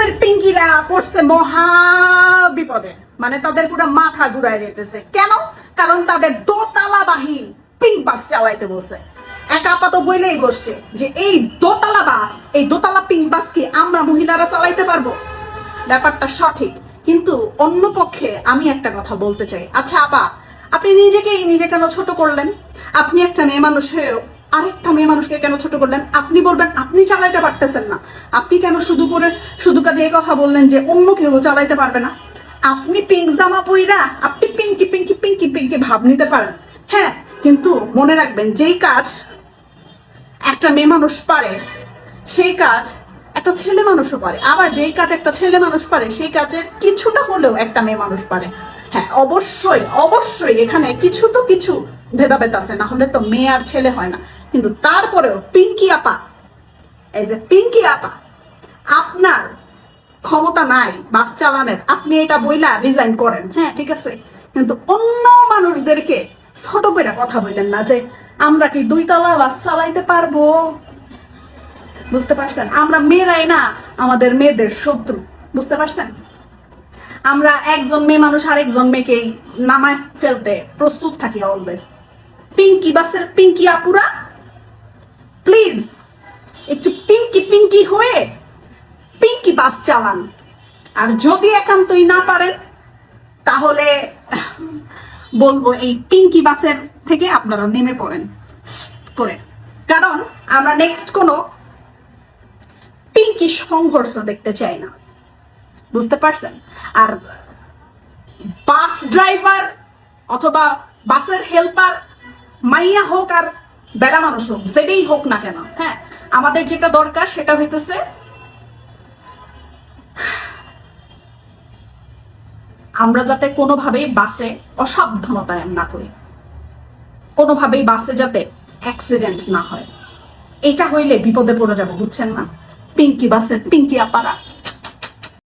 বাসের পিঙ্কিরা পড়ছে মহা বিপদে, মানে তাদের পুরো মাথা ঘুরায় যেতেছে। কেন? কারণ তাদের দোতলাবাহী পিঙ্ক বাস চালাইতে বলছে। এক আপাত বইলেই বসছে যে এই দোতলা বাস, এই দোতলা পিঙ্ক বাস কি আমরা মহিলারা চালাইতে পারবো? ব্যাপারটা সঠিক, কিন্তু অন্য পক্ষে আমি একটা কথা বলতে চাই। আচ্ছা আপা, আপনি নিজে কেন ছোট করলেন? আপনি একটা মেয়ে মানুষ হয়েও আরেকটা মেয়ে মানুষকে কেন ছোট করলেন? আপনি বলবেন আপনি চালাইতে পারতেছেন না, আপনি কেন শুধু কাজে এই কথা বললেন যে অন্য কেউ চালাইতে পারবে না? আপনি পিঙ্ক জামা পইরা আপনি পিঙ্কি পিঙ্কি পিঙ্কি পিঙ্কি ভাব নিতে পারেন, হ্যাঁ, কিন্তু মনে রাখবেন যেই কাজ একটা মেয়ে মানুষ পারে সেই কাজ একটা ছেলে মানুষও পারে, আবার যেই কাজ একটা ছেলে মানুষ পারে সেই কাজের কিছুটা হলেও একটা মেয়ে মানুষ পারে। হ্যাঁ, অবশ্যই অবশ্যই এখানে কিছু ভেদাভেদ আছে, না হলে তো মেয়ে আর ছেলে হয় না। কিন্তু তারপরেও পিঙ্কি আপা, এই যে পিঙ্কি আপা, আপনার ক্ষমতা নাই বাস চালানোর, আপনি এটা বইলা রিজাইন করেন, হ্যাঁ ঠিক আছে, কিন্তু অন্য মানুষদেরকে ছোট করে কথা বললেন না যে আমরা কি 2 তলা বাস চালাইতে পারবো। বুঝতে পারছেন? আমরা মেয়েরাই না আমাদের মেয়েদের শত্রু, বুঝতে পারছেন? আমরা একজন মেয়ে মানুষ আরেকজন মেয়েকেই নামায় ফেলতে প্রস্তুত থাকি অলওয়েজ। পিঙ্কি বাসের পিঙ্কি আপুরা, প্লিজ একটু পিঙ্কি পিঙ্কি হয়ে পিঙ্কি বাস চালান। আর যদি একান্তই না পারেন তাহলে বলবো এই পিঙ্কি বাসের থেকে আপনারা নেমে পড়েন করে, কারণ আমরা নেক্সট কোনো পিঙ্কি সংঘর্ষ দেখতে চাই না। বুঝতে পারছেন? আর বাস ড্রাইভার অথবা বাসের হেল্পার মাইয়া হোক আর বেড়া মানুষ হোক, যেটাই হোক না কেন, হ্যাঁ, আমাদের যেটা দরকার সেটা হইতেছে আমরা যাতে কোনোভাবেই বাসে অসাবধানতায় না করি, কোনোভাবেই বাসে যাতে অ্যাক্সিডেন্ট না হয়। এটা হইলে বিপদে পড়ে যাবো, বুঝছেন না? পিঙ্কি বাসের পিঙ্কি আপারা।